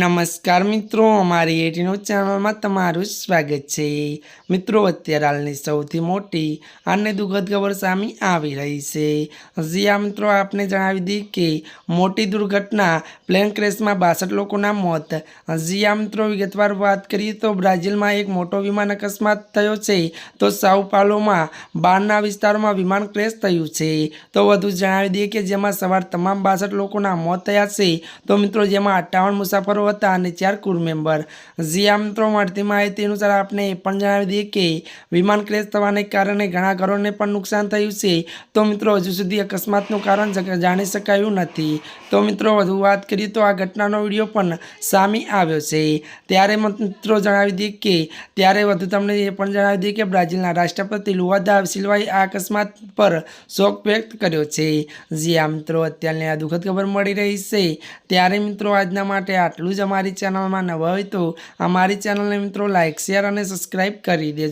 नमस्कार मित्रों, अमारी एटीनो चैनल में तमारुं स्वागत है। मित्रों, अत्यारे हालनी सौथी मोटी અને દુઃખદ ખબર સામે આવી રહી છે। હજી આ મિત્રો આપને જણાવી દઈએ કે મોટી દુર્ઘટના પ્લેન ક્રેશમાં 62 લોકોના મોત। હજી આ મિત્રો વિગતવાર વાત કરીએ તો બ્રાઝિલમાં એક મોટો વિમાન અકસ્માત થયો છે, તો સાઉ પાઉલોમાં બહારના વિસ્તારોમાં વિમાન ક્રેશ થયું છે। તો વધુ જણાવી દઈએ કે જેમાં સવાર તમામ 62 લોકોના મોત થયા છે, તો મિત્રો જેમાં 58 મુસાફરો હતા અને 4 ક્રૂ મેમ્બર। હજી આ મિત્રો મળતી માહિતી અનુસાર આપણે એ પણ જણાવી દઈએ કે વિમાન ક્રેશ થવાને કારણે ઘણા ઘરોને પણ નુકસાન થયું છે। તો મિત્રો હજુ સુધી અકસ્માતનું કારણ જાણી શકાયું નથી। તો મિત્રો વધુ વાત કરીએ તો આ ઘટનાનો વિડીયો પણ સામે આવ્યો છે। ત્યારે મિત્રો જણાવી દઈએ કે ત્યારે વધુ તમને એ પણ જણાવી દઈએ કે બ્રાઝિલના રાષ્ટ્રપતિ લુઆ દા સિલ્વાએ આ અકસ્માત પર શોક વ્યક્ત કર્યો છે। જી આ મિત્રો અત્યારની આ દુઃખદ ખબર મળી રહી છે। ત્યારે મિત્રો આજના માટે આટલું જ। અમારી ચેનલમાં નવા હોય તો અમારી ચેનલને મિત્રો લાઇક, શેર અને સબસ્ક્રાઈબ કરી દેજો।